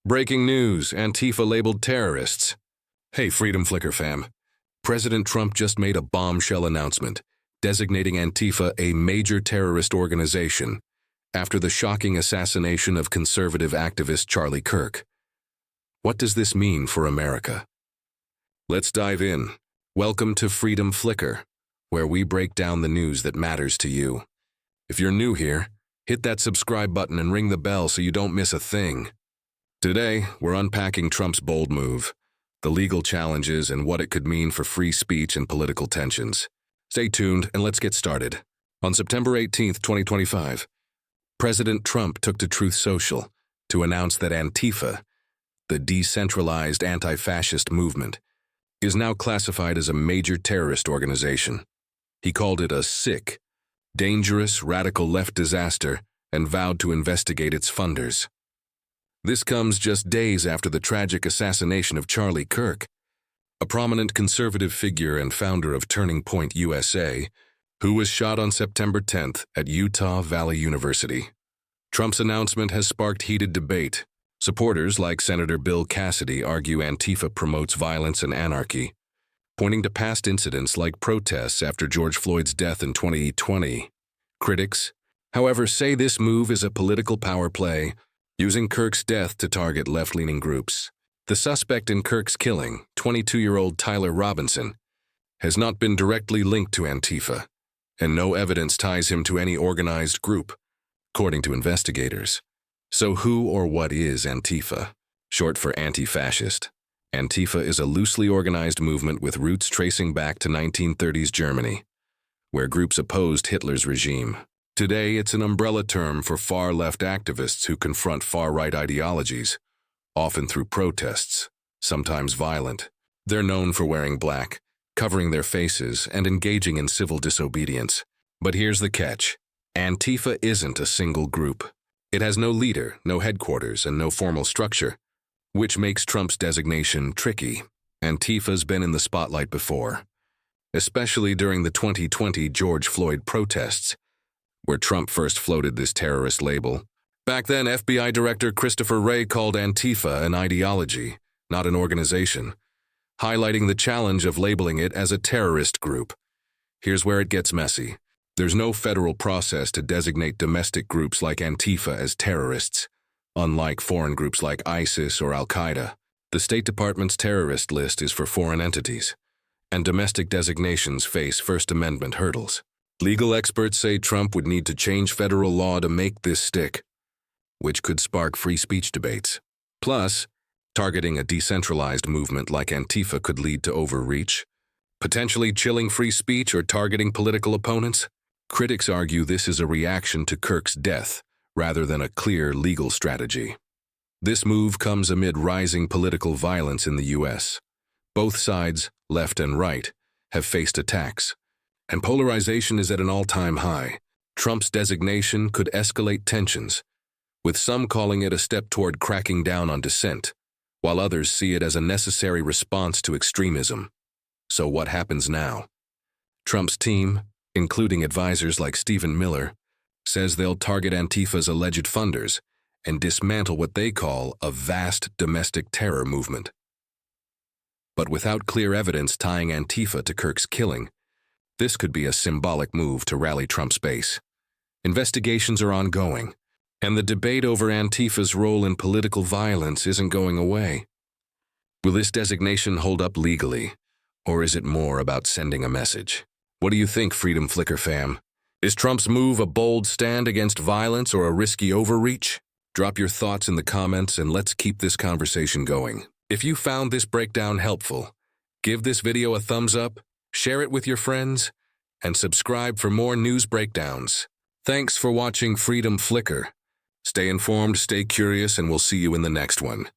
Breaking news, Antifa labeled terrorists. Hey, Freedom Flicker fam. President Trump just made a bombshell announcement, designating Antifa a major terrorist organization after the shocking assassination of conservative activist Charlie Kirk. What does this mean for America? Let's dive in. Welcome to Freedom Flicker, where we break down the news that matters to you. If you're new here, hit that subscribe button and ring the bell so you don't miss a thing. Today, we're unpacking Trump's bold move, the legal challenges, and what it could mean for free speech and political tensions. Stay tuned and let's get started. On September 18, 2025, President Trump took to Truth Social to announce that Antifa, the decentralized anti-fascist movement, is now classified as a major terrorist organization. He called it a sick, dangerous, radical left disaster and vowed to investigate its funders. This comes just days after the tragic assassination of Charlie Kirk, a prominent conservative figure and founder of Turning Point USA, who was shot on September 10th at Utah Valley University. Trump's announcement has sparked heated debate. Supporters like Senator Bill Cassidy argue Antifa promotes violence and anarchy, pointing to past incidents like protests after George Floyd's death in 2020. Critics, however, say this move is a political power play, using Kirk's death to target left-leaning groups. The suspect in Kirk's killing, 22-year-old Tyler Robinson, has not been directly linked to Antifa, and no evidence ties him to any organized group, according to investigators. So who or what is Antifa? Short for anti-fascist. Antifa is a loosely organized movement with roots tracing back to 1930s Germany, where groups opposed Hitler's regime. Today, it's an umbrella term for far-left activists who confront far-right ideologies, often through protests, sometimes violent. They're known for wearing black, covering their faces, and engaging in civil disobedience. But here's the catch. Antifa isn't a single group. It has no leader, no headquarters, and no formal structure, which makes Trump's designation tricky. Antifa's been in the spotlight before, especially during the 2020 George Floyd protests, where Trump first floated this terrorist label. Back then, FBI Director Christopher Wray called Antifa an ideology, not an organization, highlighting the challenge of labeling it as a terrorist group. Here's where it gets messy. There's no federal process to designate domestic groups like Antifa as terrorists, unlike foreign groups like ISIS or Al-Qaeda. The State Department's terrorist list is for foreign entities, and domestic designations face First Amendment hurdles. Legal experts say Trump would need to change federal law to make this stick, which could spark free speech debates. Plus, targeting a decentralized movement like Antifa could lead to overreach, potentially chilling free speech or targeting political opponents. Critics argue this is a reaction to Kirk's death, rather than a clear legal strategy. This move comes amid rising political violence in the U.S. Both sides, left and right, have faced attacks, and polarization is at an all-time high. Trump's designation could escalate tensions, with some calling it a step toward cracking down on dissent, while others see it as a necessary response to extremism. So what happens now? Trump's team, including advisors like Stephen Miller, says they'll target Antifa's alleged funders and dismantle what they call a vast domestic terror movement. But without clear evidence tying Antifa to Kirk's killing, this could be a symbolic move to rally Trump's base. Investigations are ongoing, and the debate over Antifa's role in political violence isn't going away. Will this designation hold up legally, or is it more about sending a message? What do you think, Freedom Flicker fam? Is Trump's move a bold stand against violence or a risky overreach? Drop your thoughts in the comments and let's keep this conversation going. If you found this breakdown helpful, give this video a thumbs up, share it with your friends, and subscribe for more news breakdowns. Thanks for watching Freedom Flicker. Stay informed, stay curious, and we'll see you in the next one.